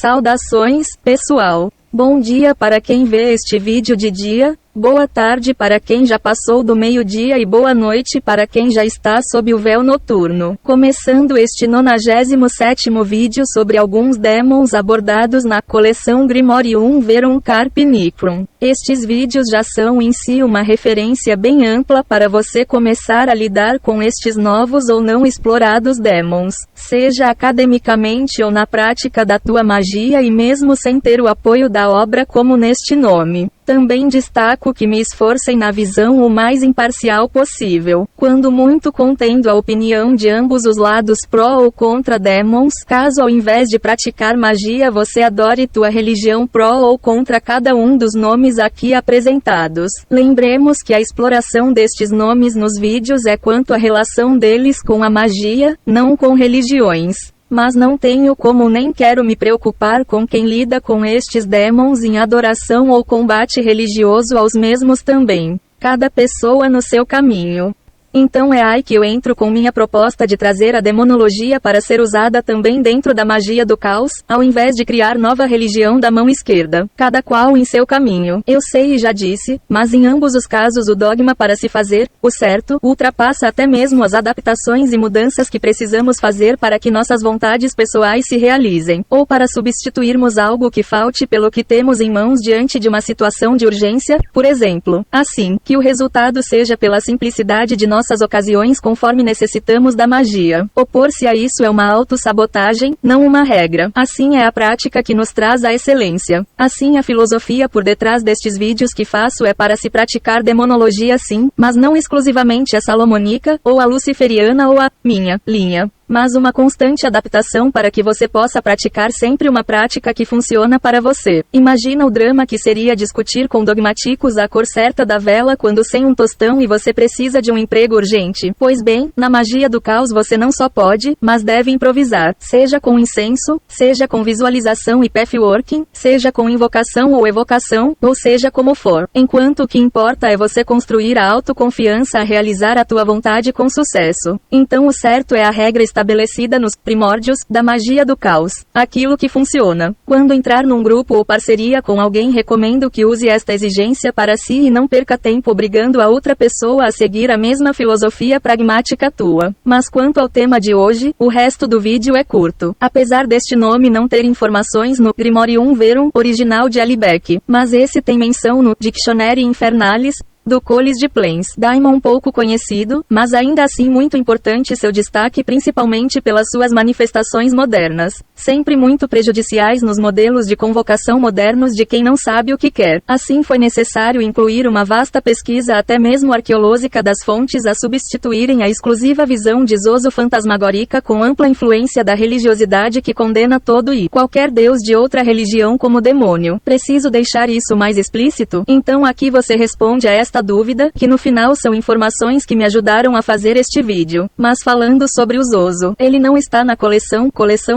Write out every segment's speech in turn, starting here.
Saudações, pessoal! Bom dia para quem vê este vídeo de dia, boa tarde para quem já passou do meio-dia e boa noite para quem já está sob o véu noturno. Começando este 97º vídeo sobre alguns demons abordados na coleção Grimorium Verum Carpinicrum. Estes vídeos já são em si uma referência bem ampla para você começar a lidar com estes novos ou não explorados demons, seja academicamente ou na prática da tua magia e mesmo sem ter o apoio da obra como neste nome. Também destaco que me esforcem na visão o mais imparcial possível, quando muito contendo a opinião de ambos os lados pró ou contra demons, caso ao invés de praticar magia você adore tua religião pró ou contra cada um dos nomes aqui apresentados. Lembremos que a exploração destes nomes nos vídeos é quanto à relação deles com a magia, não com religiões. Mas não tenho como nem quero me preocupar com quem lida com estes demons em adoração ou combate religioso aos mesmos também. Cada pessoa no seu caminho. Então é aí que eu entro com minha proposta de trazer a demonologia para ser usada também dentro da magia do caos, ao invés de criar nova religião da mão esquerda, cada qual em seu caminho. Eu sei e já disse, mas em ambos os casos o dogma para se fazer, o certo, ultrapassa até mesmo as adaptações e mudanças que precisamos fazer para que nossas vontades pessoais se realizem, ou para substituirmos algo que falte pelo que temos em mãos diante de uma situação de urgência, por exemplo. Assim, que o resultado seja pela simplicidade de nossas ocasiões conforme necessitamos da magia. Opor-se a isso é uma autossabotagem, não uma regra. Assim é a prática que nos traz a excelência. Assim a filosofia por detrás destes vídeos que faço é para se praticar demonologia sim, mas não exclusivamente a salomônica, ou a luciferiana ou a minha linha. Mas uma constante adaptação para que você possa praticar sempre uma prática que funciona para você. Imagina o drama que seria discutir com dogmáticos a cor certa da vela quando sem um tostão e você precisa de um emprego urgente. Pois bem, na magia do caos você não só pode, mas deve improvisar, seja com incenso, seja com visualização e pathworking, seja com invocação ou evocação, ou seja como for. Enquanto o que importa é você construir a autoconfiança a realizar a tua vontade com sucesso. Então o certo é a regra estabelecida nos primórdios da magia do caos. Aquilo que funciona. Quando entrar num grupo ou parceria com alguém, recomendo que use esta exigência para si e não perca tempo obrigando a outra pessoa a seguir a mesma filosofia pragmática tua. Mas quanto ao tema de hoje, o resto do vídeo é curto. Apesar deste nome não ter informações no Grimorium Verum original de Alibec, mas esse tem menção no Dictionary Infernalis do Coles de Plains. Daimon pouco conhecido, mas ainda assim muito importante seu destaque principalmente pelas suas manifestações modernas, sempre muito prejudiciais nos modelos de convocação modernos de quem não sabe o que quer. Assim foi necessário incluir uma vasta pesquisa até mesmo arqueológica das fontes a substituírem a exclusiva visão de Zoso fantasmagórica com ampla influência da religiosidade que condena todo e qualquer deus de outra religião como demônio. Preciso deixar isso mais explícito? Então aqui você responde a esta dúvida, que no final são informações que me ajudaram a fazer este vídeo. Mas falando sobre o Zoso, ele não está na coleção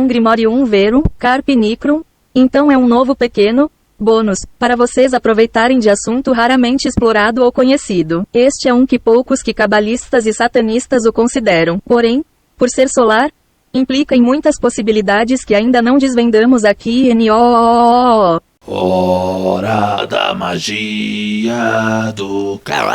Grimorium Verum Carpinicrum, então é um novo pequeno bônus, para vocês aproveitarem de assunto raramente explorado ou conhecido. Este é um que poucos que cabalistas e satanistas o consideram. Porém, por ser solar, implica em muitas possibilidades que ainda não desvendamos aqui em Hora da magia do caos.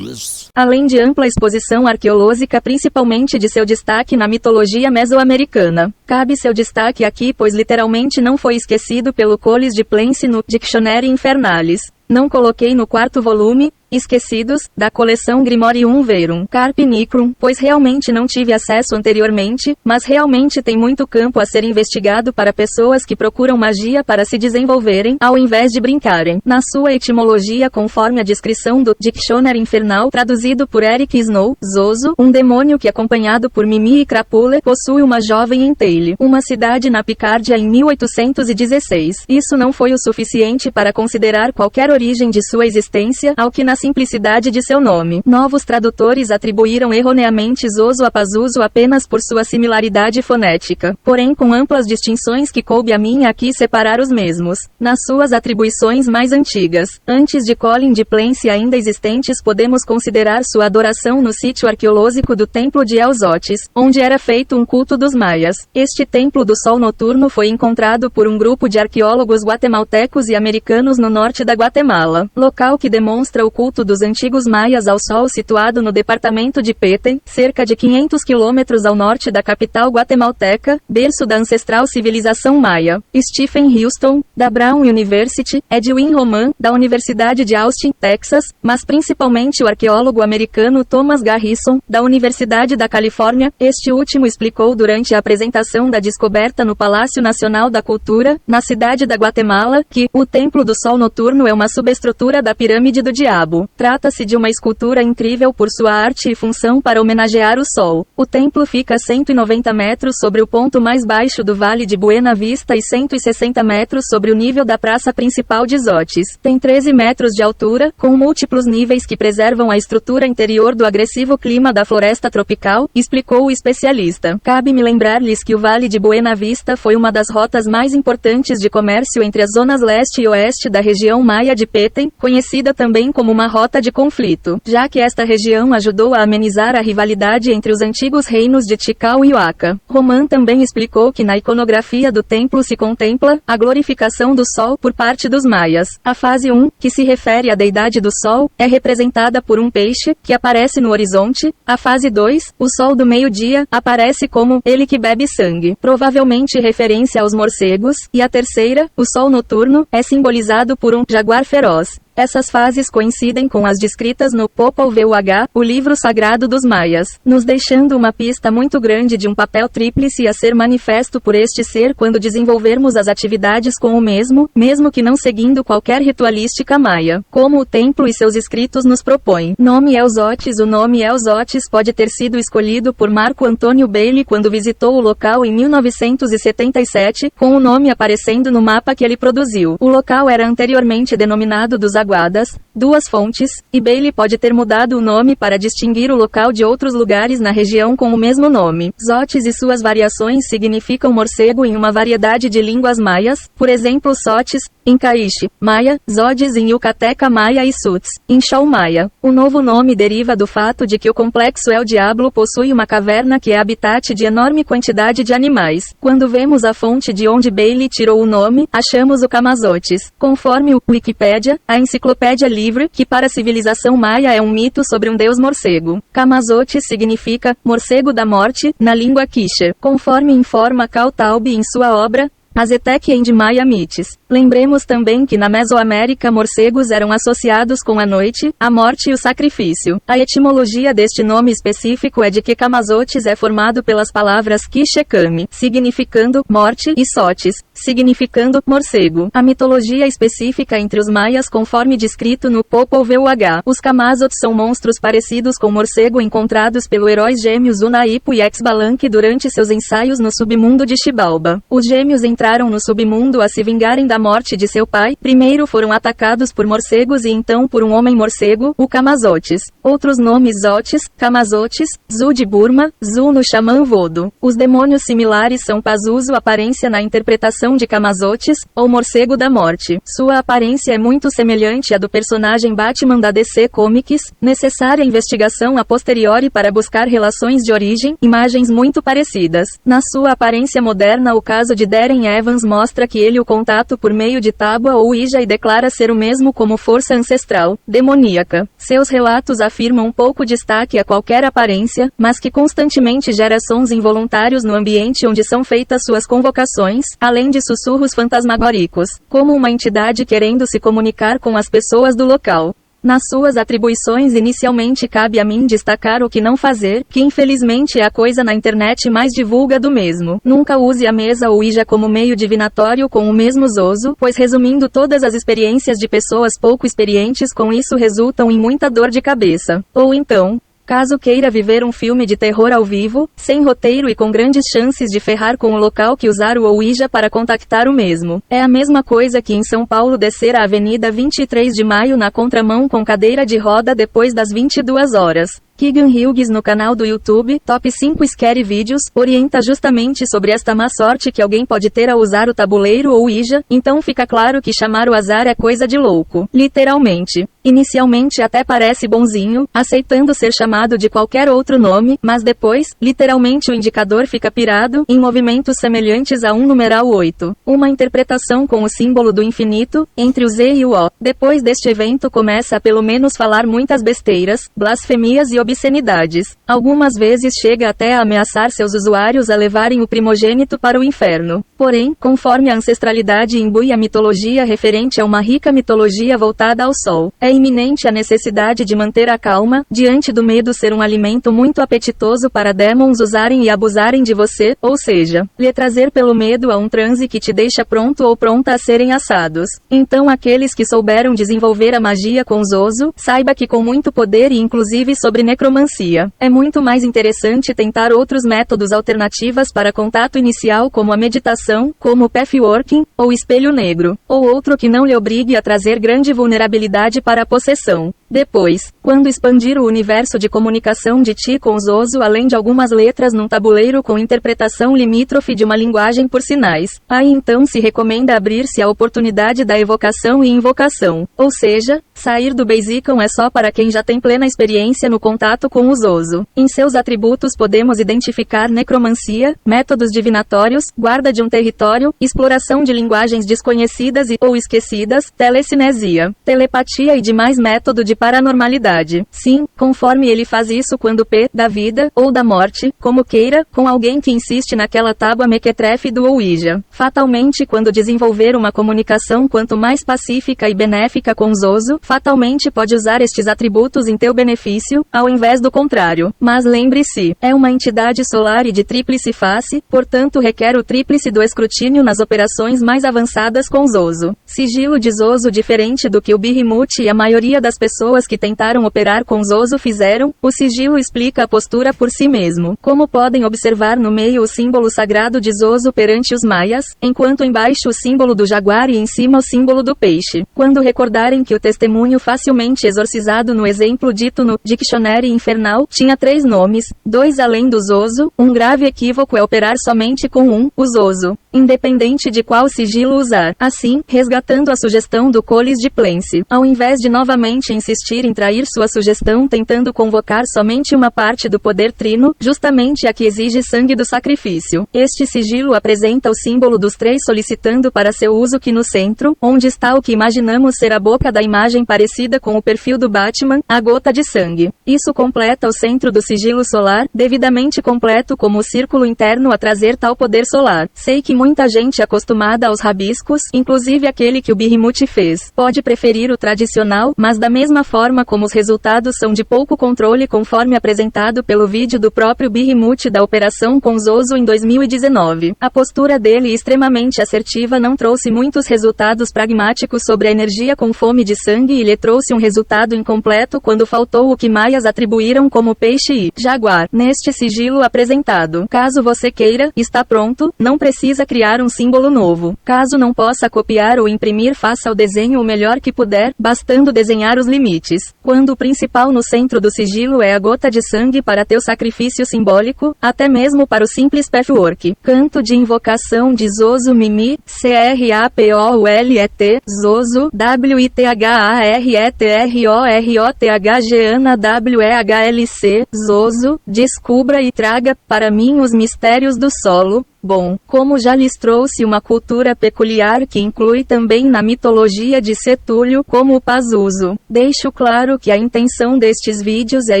Além de ampla exposição arqueológica principalmente de seu destaque na mitologia mesoamericana. Cabe seu destaque aqui pois literalmente não foi esquecido pelo Coles de Plains no Dictionary Infernalis. Não coloquei no quarto volume, esquecidos, da coleção Grimorium Verum Carpinicrum, pois realmente não tive acesso anteriormente, mas realmente tem muito campo a ser investigado para pessoas que procuram magia para se desenvolverem, ao invés de brincarem. Na sua etimologia conforme a descrição do Dictionary Infernal traduzido por Eric Snow, Zoso, um demônio que acompanhado por Mimi e Crapula, possui uma jovem em Tale, uma cidade na Picárdia em 1816. Isso não foi o suficiente para considerar qualquer origem de sua existência, ao que na na simplicidade de seu nome. Novos tradutores atribuíram erroneamente Zoso a Pazuzu apenas por sua similaridade fonética, porém com amplas distinções que coube a mim aqui separar os mesmos. Nas suas atribuições mais antigas, antes de Colin de Plainse ainda existentes, podemos considerar sua adoração no sítio arqueológico do Templo de El Zotes, onde era feito um culto dos maias. Este Templo do Sol Noturno foi encontrado por um grupo de arqueólogos guatemaltecos e americanos no norte da Guatemala, local que demonstra o culto dos antigos maias ao sol, situado no departamento de Petén, cerca de 500 quilômetros ao norte da capital guatemalteca, berço da ancestral civilização maia. Stephen Houston, da Brown University, Edwin Roman, da Universidade de Austin, Texas, mas principalmente o arqueólogo americano Thomas Garrison, da Universidade da Califórnia. Este último explicou durante a apresentação da descoberta no Palácio Nacional da Cultura, na cidade da Guatemala, que o Templo do Sol Noturno é uma subestrutura da Pirâmide do Diabo. Trata-se de uma escultura incrível por sua arte e função para homenagear o Sol. O templo fica a 190 metros sobre o ponto mais baixo do Vale de Buena Vista e 160 metros sobre o nível da praça principal de Zotes. Tem 13 metros de altura, com múltiplos níveis que preservam a estrutura interior do agressivo clima da floresta tropical, explicou o especialista. Cabe-me lembrar-lhes que o Vale de Buena Vista foi uma das rotas mais importantes de comércio entre as zonas leste e oeste da região maia de Petén, conhecida também como uma rota de conflito, já que esta região ajudou a amenizar a rivalidade entre os antigos reinos de Tikal e Oaxaca. Roman também explicou que na iconografia do templo se contempla a glorificação do sol por parte dos maias. A fase 1, que se refere à deidade do sol, é representada por um peixe, que aparece no horizonte. A fase 2, o sol do meio-dia, aparece como ele que bebe sangue, provavelmente referência aos morcegos, e a terceira, o sol noturno, é simbolizado por um jaguar feroz. Essas fases coincidem com as descritas no Popol Vuh, o livro sagrado dos maias, nos deixando uma pista muito grande de um papel tríplice a ser manifesto por este ser quando desenvolvermos as atividades com o mesmo que não seguindo qualquer ritualística maia, como o templo e seus escritos nos propõem. Nome El Zotes. O nome El Zotes pode ter sido escolhido por Marco Antônio Bailey quando visitou o local em 1977, com o nome aparecendo no mapa que ele produziu. O local era anteriormente denominado dos Aguadas, duas fontes, e Bailey pode ter mudado o nome para distinguir o local de outros lugares na região com o mesmo nome. Zotes e suas variações significam morcego em uma variedade de línguas maias, por exemplo Sotes, em Caixe, Maia, Zodes em Yucateca Maia e Suts, em Chol Maia. O novo nome deriva do fato de que o complexo El Diablo possui uma caverna que é habitat de enorme quantidade de animais. Quando vemos a fonte de onde Bailey tirou o nome, achamos o Camazotes. Conforme o Wikipédia, a enciclopédia livre, que para a civilização maia é um mito sobre um deus morcego. Camazotes significa morcego da morte, na língua quiche, conforme informa Cal Taub em sua obra Aztec and Maya Myths. Lembremos também que na Mesoamérica morcegos eram associados com a noite, a morte e o sacrifício. A etimologia deste nome específico é de que Camazotes é formado pelas palavras Quiche-Cami, significando morte, e Sotes, significando morcego. A mitologia específica entre os maias conforme descrito no Popol Vuh. Os Camazotes são monstros parecidos com morcego encontrados pelo heróis gêmeos Unaipo e Exbalanque durante seus ensaios no submundo de Xibalba. Os gêmeos entraram no submundo a se vingarem da morte de seu pai. Primeiro foram atacados por morcegos e então por um homem morcego, o Camazotes. Outros nomes Zotes, Camazotes, Zu de Burma, Zu no xamã Vodo. Os demônios similares são Pazuzu, aparência na interpretação de Camazotes, ou morcego da morte. Sua aparência é muito semelhante à do personagem Batman da DC Comics, necessária investigação a posteriori para buscar relações de origem, imagens muito parecidas. Na sua aparência moderna, o caso de Darren Evans mostra que ele o contato por meio de tábua ou Ouija e declara ser o mesmo como força ancestral, demoníaca. Seus relatos afirmam pouco destaque a qualquer aparência, mas que constantemente gera sons involuntários no ambiente onde são feitas suas convocações, além de sussurros fantasmagóricos, como uma entidade querendo se comunicar com as pessoas do local. Nas suas atribuições inicialmente cabe a mim destacar o que não fazer, que infelizmente é a coisa na internet mais divulga do mesmo. Nunca use a mesa Ouija como meio divinatório com o mesmo Zoso, pois resumindo todas as experiências de pessoas pouco experientes com isso resultam em muita dor de cabeça. Ou então, Caso queira viver um filme de terror ao vivo, sem roteiro e com grandes chances de ferrar com o local que usar o Ouija para contactar o mesmo. É a mesma coisa que em São Paulo descer a Avenida 23 de Maio na contramão com cadeira de roda depois das 22 horas. Keegan Hughes no canal do YouTube, Top 5 Scary Videos, orienta justamente sobre esta má sorte que alguém pode ter ao usar o tabuleiro ou Ouija, então fica claro que chamar o azar é coisa de louco. Literalmente. Inicialmente até parece bonzinho, aceitando ser chamado de qualquer outro nome, mas depois, literalmente o indicador fica pirado, em movimentos semelhantes a um numeral 8. Uma interpretação com o símbolo do infinito, entre o Z e o O. Depois deste evento começa a pelo menos falar muitas besteiras, blasfemias e obscenidades. Algumas vezes chega até a ameaçar seus usuários a levarem o primogênito para o inferno. Porém, conforme a ancestralidade imbui a mitologia referente a uma rica mitologia voltada ao sol, é iminente a necessidade de manter a calma, diante do medo ser um alimento muito apetitoso para demons usarem e abusarem de você, ou seja, lhe trazer pelo medo a um transe que te deixa pronto ou pronta a serem assados. Então aqueles que souberam desenvolver a magia com Zoso, saiba que com muito poder e inclusive sobre necromancia. É muito mais interessante tentar outros métodos alternativas para contato inicial como a meditação, como o pathworking, ou espelho negro, ou outro que não lhe obrigue a trazer grande vulnerabilidade para a possessão. Depois, quando expandir o universo de comunicação de ti com Zoso além de algumas letras num tabuleiro com interpretação limítrofe de uma linguagem por sinais, aí então se recomenda abrir-se à oportunidade da evocação e invocação. Ou seja, sair do Basicão é só para quem já tem plena experiência no contato com o Zoso. Em seus atributos podemos identificar necromancia, métodos divinatórios, guarda de um território, exploração de linguagens desconhecidas e ou esquecidas, telecinesia, telepatia e demais método de paranormalidade. Sim, conforme ele faz isso quando P, da vida, ou da morte, como queira, com alguém que insiste naquela tábua mequetrefe do Ouija. Fatalmente quando desenvolver uma comunicação quanto mais pacífica e benéfica com Zoso, fatalmente pode usar estes atributos em teu benefício, ao invés do contrário. Mas lembre-se, é uma entidade solar e de tríplice face, portanto requer o tríplice do escrutínio nas operações mais avançadas com Zoso. Sigilo de Zoso diferente do que o Behemoth e a maioria das pessoas que tentaram operar com Zoso fizeram, o sigilo explica a postura por si mesmo. Como podem observar no meio o símbolo sagrado de Zoso perante os maias, enquanto embaixo o símbolo do jaguar e em cima o símbolo do peixe. Quando recordarem que o testemunho facilmente exorcizado no exemplo dito no Dictionary Infernal tinha 3 nomes, 2 além do Zoso, um grave equívoco é operar somente com um, o Zoso, independente de qual sigilo usar. Assim, resgatando a sugestão do Coles de Plence, ao invés de novamente insistir em trair sua sugestão tentando convocar somente uma parte do poder trino, justamente a que exige sangue do sacrifício. Este sigilo apresenta o símbolo dos 3 solicitando para seu uso que no centro, onde está o que imaginamos ser a boca da imagem parecida com o perfil do Batman, a gota de sangue. Isso completa o centro do sigilo solar, devidamente completo como o círculo interno a trazer tal poder solar. Sei que muita gente acostumada aos rabiscos, inclusive aquele que o Behemoth fez, pode preferir o tradicional, mas da mesma forma como os resultados são de pouco controle conforme apresentado pelo vídeo do próprio Behemoth da operação com Zoso em 2019. A postura dele extremamente assertiva não trouxe muitos resultados pragmáticos sobre a energia com fome de sangue e lhe trouxe um resultado incompleto quando faltou o que maias atribuíram como peixe e jaguar. Neste sigilo apresentado, caso você queira, está pronto, não precisa criar um símbolo novo. Caso não possa copiar ou imprimir, faça o desenho o melhor que puder, bastando desenhar os limites. Quando o principal no centro do sigilo é a gota de sangue para teu sacrifício simbólico, até mesmo para o simples pathwork. Canto de invocação de Zoso Mimi, CRAPOULET, Zoso, WITHARETROROTH Geana WEHLC, Zoso, descubra e traga para mim os mistérios do solo. Bom, como já lhes trouxe uma cultura peculiar que inclui também na mitologia de Setúlio como o Pazuzu, deixo claro que a intenção destes vídeos é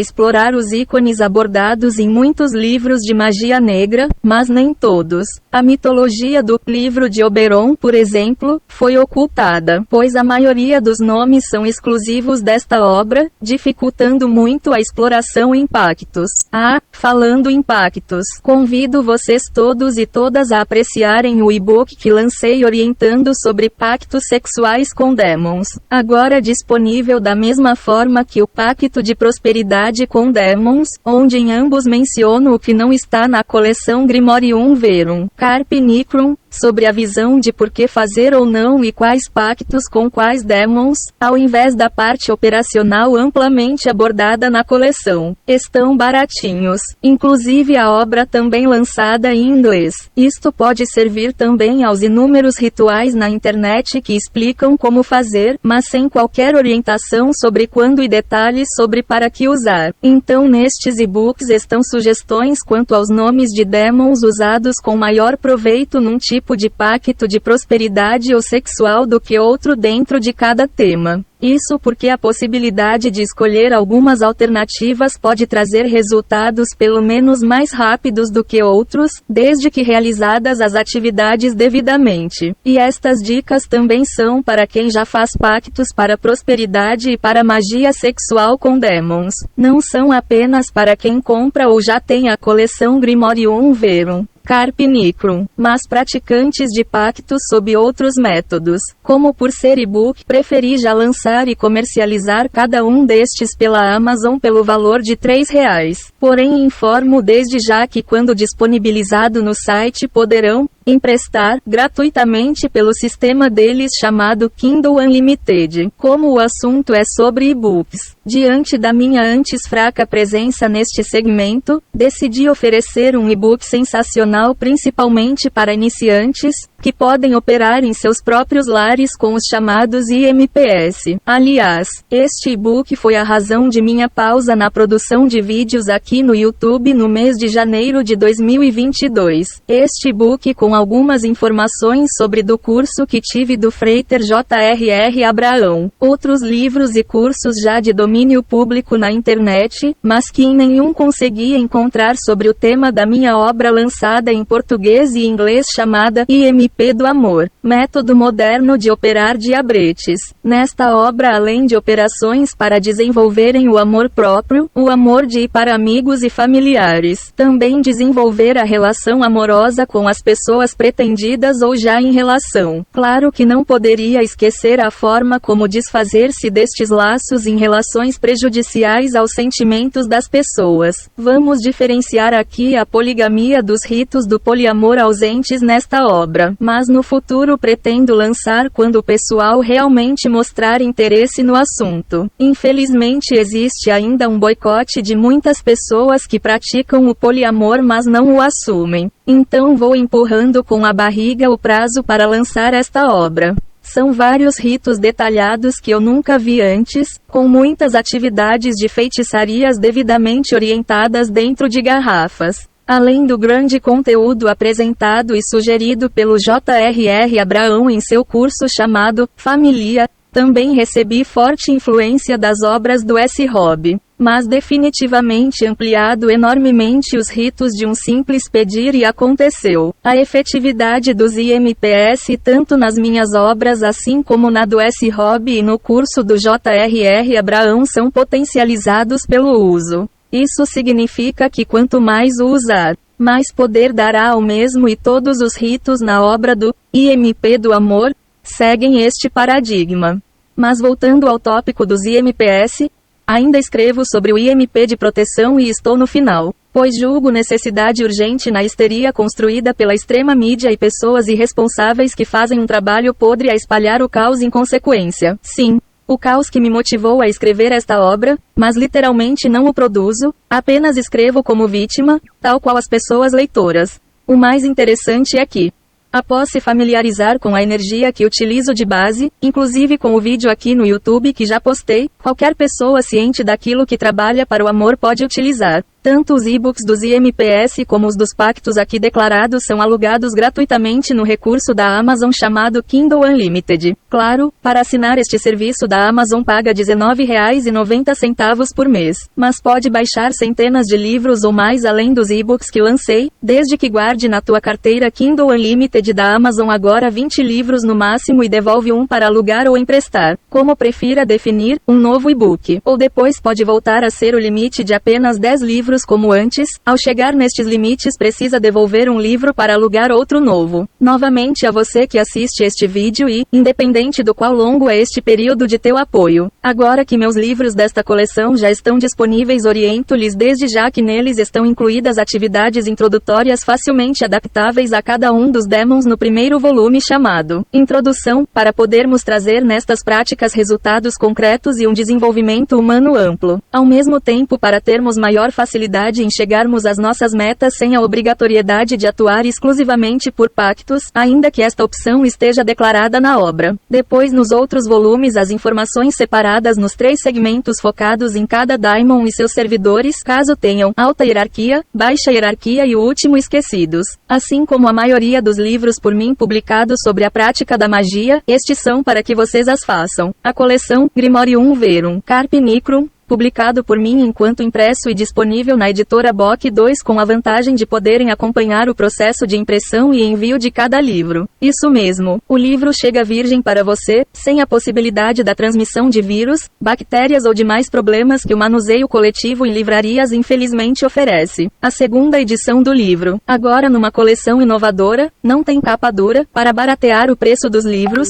explorar os ícones abordados em muitos livros de magia negra, mas nem todos. A mitologia do livro de Oberon, por exemplo, foi ocultada, pois a maioria dos nomes são exclusivos desta obra, dificultando muito a exploração em pactos. Falando em pactos, convido vocês todos e todas a apreciarem o e-book que lancei orientando sobre pactos sexuais com demons. Agora disponível da mesma forma que o Pacto de Prosperidade com Demons, onde em ambos menciono o que não está na coleção Grimorium Verum. Carpe Nocturne, sobre a visão de por que fazer ou não e quais pactos com quais demons, ao invés da parte operacional amplamente abordada na coleção. Estão baratinhos. Inclusive a obra também lançada em inglês. Isto pode servir também aos inúmeros rituais na internet que explicam como fazer, mas sem qualquer orientação sobre quando e detalhes sobre para que usar. Então nestes e-books estão sugestões quanto aos nomes de demons usados com maior proveito num tipo de pacto de prosperidade ou sexual do que outro dentro de cada tema. Isso porque a possibilidade de escolher algumas alternativas pode trazer resultados pelo menos mais rápidos do que outros, desde que realizadas as atividades devidamente. E estas dicas também são para quem já faz pactos para prosperidade e para magia sexual com demons. Não são apenas para quem compra ou já tem a coleção Grimorium Verum. Carpe Nocturne, mas praticantes de pactos sob outros métodos. Como por ser e-book, preferi já lançar e comercializar cada um destes pela Amazon pelo valor de R$3. Porém informo desde já que quando disponibilizado no site poderão emprestar gratuitamente pelo sistema deles chamado Kindle Unlimited. Como o assunto é sobre e-books, diante da minha antes fraca presença neste segmento, decidi oferecer um e-book sensacional principalmente para iniciantes, que podem operar em seus próprios lares com os chamados IMPS. Aliás, este e-book foi a razão de minha pausa na produção de vídeos aqui no YouTube no mês de janeiro de 2022. Este e-book com algumas informações sobre do curso que tive do Freiter J.R.R. Abraão. Outros livros e cursos já de domínio público na internet, mas que em nenhum consegui encontrar sobre o tema da minha obra lançada em português e inglês chamada IMP do Amor, método moderno de operar diabretes. Nesta obra, além de operações para desenvolverem o amor próprio, o amor de e para amigos e familiares, também desenvolver a relação amorosa com as pessoas pretendidas ou já em relação. Claro que não poderia esquecer a forma como desfazer-se destes laços em relações prejudiciais aos sentimentos das pessoas. Vamos diferenciar aqui a poligamia dos ritos do poliamor ausentes nesta obra. Mas no futuro pretendo lançar quando o pessoal realmente mostrar interesse no assunto. Infelizmente existe ainda um boicote de muitas pessoas que praticam o poliamor mas não o assumem. Então vou empurrando com a barriga o prazo para lançar esta obra. São vários ritos detalhados que eu nunca vi antes, com muitas atividades de feitiçarias devidamente orientadas dentro de garrafas. Além do grande conteúdo apresentado e sugerido pelo J.R.R. Abraão em seu curso chamado Família, também recebi forte influência das obras do S. Rob, mas definitivamente ampliado enormemente os ritos de um simples pedir e aconteceu. A efetividade dos IMPS tanto nas minhas obras assim como na do S. Rob e no curso do J.R.R. Abraão são potencializados pelo uso. Isso significa que quanto mais o usar, mais poder dará ao mesmo e todos os ritos na obra do IMP do Amor seguem este paradigma. Mas voltando ao tópico dos IMPS, ainda escrevo sobre o IMP de proteção e estou no final, pois julgo necessidade urgente na histeria construída pela extrema mídia e pessoas irresponsáveis que fazem um trabalho podre a espalhar o caos em consequência. Sim. O caos que me motivou a escrever esta obra, mas literalmente não o produzo, apenas escrevo como vítima, tal qual as pessoas leitoras. O mais interessante é que, após se familiarizar com a energia que utilizo de base, inclusive com o vídeo aqui no YouTube que já postei, qualquer pessoa ciente daquilo que trabalha para o amor pode utilizar. Tanto os e-books dos IMPS como os dos pactos aqui declarados são alugados gratuitamente no recurso da Amazon chamado Kindle Unlimited. Claro, para assinar este serviço da Amazon paga R$19,90 por mês, mas pode baixar centenas de livros ou mais além dos e-books que lancei, desde que guarde na tua carteira Kindle Unlimited da Amazon agora 20 livros no máximo e devolve um para alugar ou emprestar, como prefira definir, um novo e-book, ou depois pode voltar a ser o limite de apenas 10 livros livros como antes, ao chegar nestes limites precisa devolver um livro para alugar outro novo. Novamente a você que assiste este vídeo e, independente do qual longo é este período de teu apoio. Agora que meus livros desta coleção já estão disponíveis, oriento-lhes desde já que neles estão incluídas atividades introdutórias facilmente adaptáveis a cada um dos demons no primeiro volume chamado Introdução, para podermos trazer nestas práticas resultados concretos e um desenvolvimento humano amplo. Ao mesmo tempo, para termos maior facilidade em chegarmos às nossas metas sem a obrigatoriedade de atuar exclusivamente por pactos, ainda que esta opção esteja declarada na obra. Depois, nos outros volumes, as informações separadas nos 3 segmentos focados em cada daimon e seus servidores, caso tenham alta hierarquia, baixa hierarquia e o último esquecidos. Assim como a maioria dos livros por mim publicados sobre a prática da magia, estes são para que vocês as façam. A coleção Grimorium Verum, Carpe Nigrum, publicado por mim enquanto impresso e disponível na editora Bock 2 com a vantagem de poderem acompanhar o processo de impressão e envio de cada livro. Isso mesmo, o livro chega virgem para você, sem a possibilidade da transmissão de vírus, bactérias ou demais problemas que o manuseio coletivo em livrarias infelizmente oferece. A segunda edição do livro, agora numa coleção inovadora, não tem capa dura, para baratear o preço dos livros,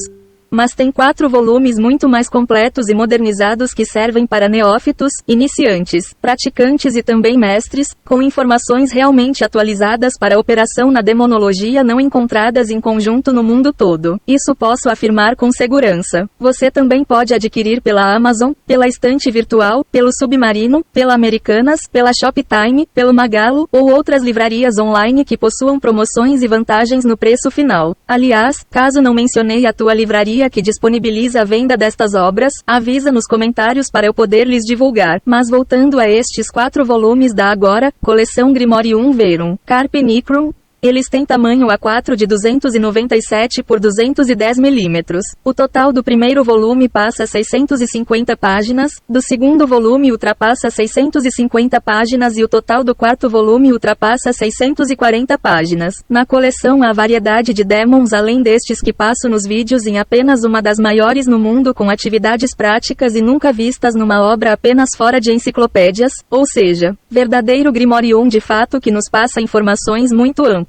mas tem 4 volumes muito mais completos e modernizados que servem para neófitos, iniciantes, praticantes e também mestres, com informações realmente atualizadas para a operação na demonologia não encontradas em conjunto no mundo todo. Isso posso afirmar com segurança. Você também pode adquirir pela Amazon, pela Estante Virtual, pelo Submarino, pela Americanas, pela Shoptime, pelo Magalu, ou outras livrarias online que possuam promoções e vantagens no preço final. Aliás, caso não mencionei a tua livraria que disponibiliza a venda destas obras, avisa nos comentários para eu poder lhes divulgar. Mas voltando a estes 4 volumes da agora, coleção Grimorium Verum, Carpe Nigrum, eles têm tamanho A4 de 297 por 210 mm. O total do primeiro volume passa 650 páginas, do segundo volume ultrapassa 650 páginas e o total do quarto volume ultrapassa 640 páginas. Na coleção há variedade de demons além destes que passo nos vídeos em apenas uma das maiores no mundo com atividades práticas e nunca vistas numa obra apenas fora de enciclopédias, ou seja, verdadeiro Grimorium de fato que nos passa informações muito amplas.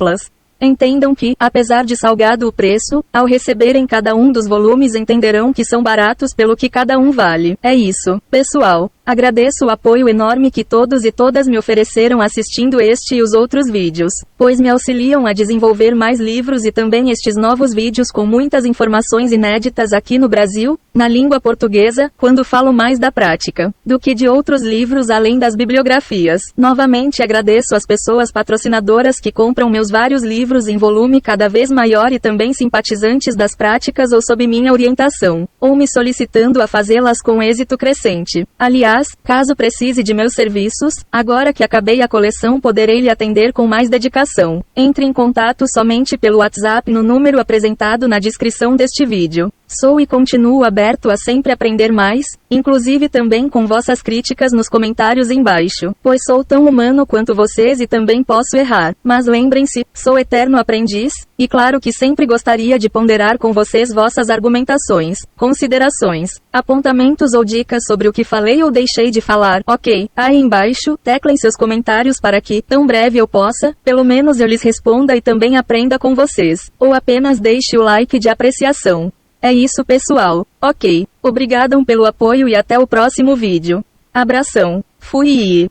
Entendam que, apesar de salgado o preço, ao receberem cada um dos volumes entenderão que são baratos pelo que cada um vale. É isso, pessoal. Agradeço o apoio enorme que todos e todas me ofereceram assistindo este e os outros vídeos, pois me auxiliam a desenvolver mais livros e também estes novos vídeos com muitas informações inéditas aqui no Brasil, na língua portuguesa, quando falo mais da prática, do que de outros livros além das bibliografias. Novamente agradeço às pessoas patrocinadoras que compram meus vários livros em volume cada vez maior e também simpatizantes das práticas ou sob minha orientação, ou me solicitando a fazê-las com êxito crescente. Aliás, caso precise de meus serviços, agora que acabei a coleção poderei lhe atender com mais dedicação. Entre em contato somente pelo WhatsApp no número apresentado na descrição deste vídeo. Sou e continuo aberto a sempre aprender mais, inclusive também com vossas críticas nos comentários embaixo, pois sou tão humano quanto vocês e também posso errar. Mas lembrem-se, sou eterno aprendiz, e claro que sempre gostaria de ponderar com vocês vossas argumentações, considerações, apontamentos ou dicas sobre o que falei ou deixei de falar. Ok, aí embaixo, teclem seus comentários para que, tão breve eu possa, pelo menos eu lhes responda e também aprenda com vocês, ou apenas deixe o like de apreciação. É isso pessoal. Ok. Obrigadão pelo apoio e até o próximo vídeo. Abração. Fui.